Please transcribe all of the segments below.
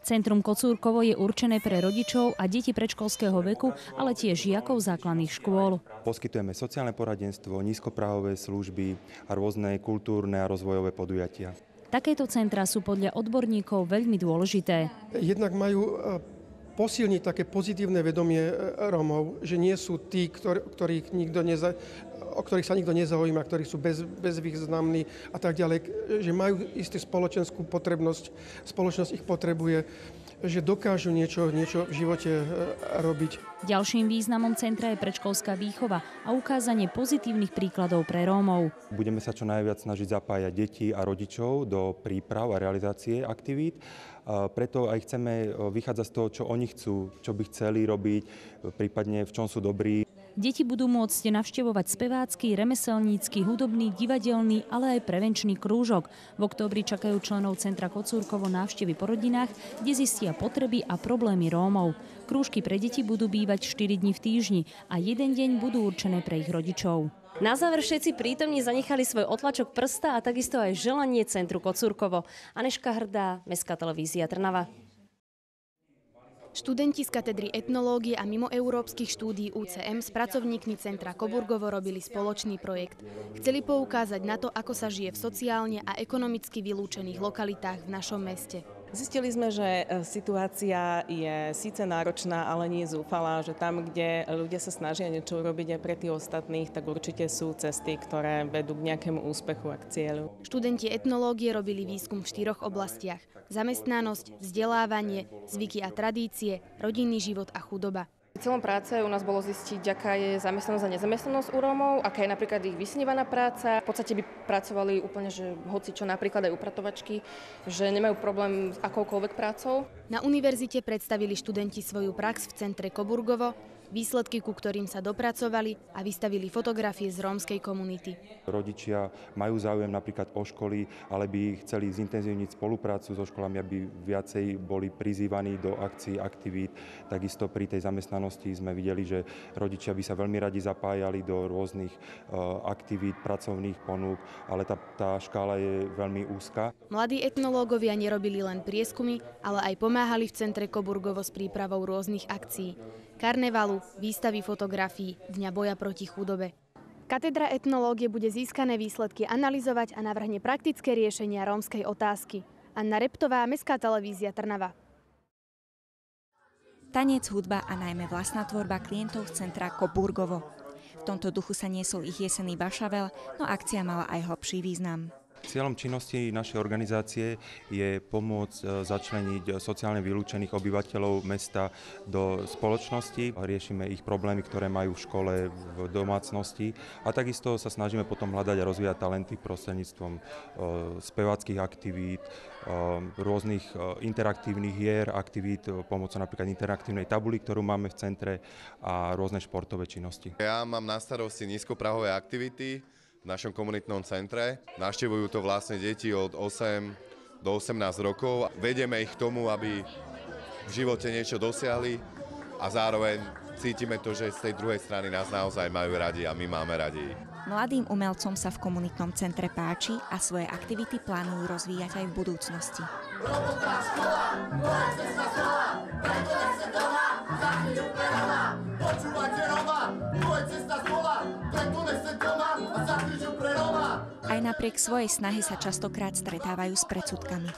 Centrum Kocúrkovo je určené pre rodičov a deti predškolského veku, ale tiež žiakov základných škôl. Poskytujeme sociálne poradenstvo, nízkoprahové služby a rôzne kultúrne a rozvojové podujatia. Takéto centrá sú podľa odborníkov veľmi dôležité. Jednak majú posilniť také pozitívne vedomie Rómov, že nie sú tí, o ktorých sa nikto nezaujíma, ktorí sú bezvýznamní a tak ďalej, že majú istú spoločenskú potrebnosť, spoločnosť ich potrebuje, že dokážu niečo v živote robiť. Ďalším významom centra je predškolská výchova a ukázanie pozitívnych príkladov pre Rómov. Budeme sa čo najviac snažiť zapájať deti a rodičov do príprav a realizácie aktivít. Preto aj chceme vychádzať z toho, čo oni chcú, čo by chceli robiť, prípadne v čom sú dobrí. Deti budú môcť navštevovať spevácky, remeselnícky, hudobný, divadelný, ale aj prevenčný krúžok. V októbri čakajú členov centra Kocúrkovo návštevy po rodinách, kde zistia potreby a problémy Rómov. Krúžky pre deti budú bývať 4 dni v týždni a jeden deň budú určené pre ich rodičov. Na záver všetci prítomní zanechali svoj otlačok prsta a takisto aj želanie centru Kocúrkovo. Anežka Hrdá, Mestská televízia Trnava. Študenti z katedry etnológie a mimoeurópskych štúdií UCM s pracovníkmi centra Coburgovo robili spoločný projekt. Chceli poukázať na to, ako sa žije v sociálne a ekonomicky vylúčených lokalitách v našom meste. Zistili sme, že situácia je síce náročná, ale nie zúfalá, že tam, kde ľudia sa snažia niečo urobiť aj pre tých ostatných, tak určite sú cesty, ktoré vedú k nejakému úspechu a k cieľu. Študenti etnológie robili výskum v 4 oblastiach: zamestnanosť, vzdelávanie, zvyky a tradície, rodinný život a chudoba. Cieľom práce u nás bolo zistiť, aká je zamestnanosť a nezamestnanosť u Rómov, aká je napríklad ich vysnívaná práca. V podstate by pracovali úplne, že hoci čo, napríklad aj upratovačky, že nemajú problém s akoukoľvek prácou. Na univerzite predstavili študenti svoju prax v centre Coburgovo, výsledky, ku ktorým sa dopracovali, a vystavili fotografie z rómskej komunity. Rodičia majú záujem napríklad o školy, ale by chceli zintenzívniť spoluprácu so školami, aby viacej boli prizývaní do akcií, aktivít. Takisto pri tej zamestnanosti sme videli, že rodičia by sa veľmi radi zapájali do rôznych aktivít, pracovných ponúk, ale tá škála je veľmi úzka. Mladí etnológovia nerobili len prieskumy, ale aj pomáhali v centre Coburgovo s prípravou rôznych akcií: karnevalu, výstavy fotografií, Dňa boja proti chudobe. Katedra etnológie bude získané výsledky analyzovať a navrhne praktické riešenia rómskej otázky. Anna Reptová, Mestská televízia Trnava. Tanec, hudba a najmä vlastná tvorba klientov z centra Coburgovo. V tomto duchu sa niesol ich jesenný bašavel, no akcia mala aj hlbší význam. Cieľom činnosti našej organizácie je pomôcť začleniť sociálne vylúčených obyvateľov mesta do spoločnosti. Riešime ich problémy, ktoré majú v škole, v domácnosti, a takisto sa snažíme potom hľadať a rozvíjať talenty prostredníctvom speváckých aktivít, rôznych interaktívnych hier, aktivít pomocou napríklad interaktívnej tabuly, ktorú máme v centre, a rôzne športové činnosti. Ja mám na starosti nízkoprahové aktivity v našom komunitnom centre. Navštevujú to vlastne deti od 8 do 18 rokov. Vedieme ich k tomu, aby v živote niečo dosiahli, a zároveň cítime to, že z tej druhej strany nás naozaj majú radi a my máme radi. Mladým umelcom sa v komunitnom centre páči a svoje aktivity plánujú rozvíjať aj v budúcnosti. Aj napriek svojej snahy sa častokrát stretávajú s predsudkami.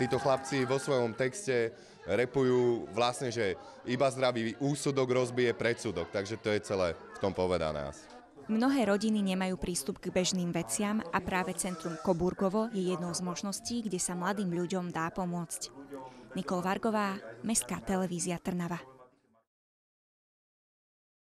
Títo chlapci vo svojom texte repujú vlastne, že iba zdravý úsudok rozbije predsudok, takže to je celé v tom povedané asi. Mnohé rodiny nemajú prístup k bežným veciam a práve centrum Coburgovo je jednou z možností, kde sa mladým ľuďom dá pomôcť. Nikol Vargová, Mestská televízia Trnava.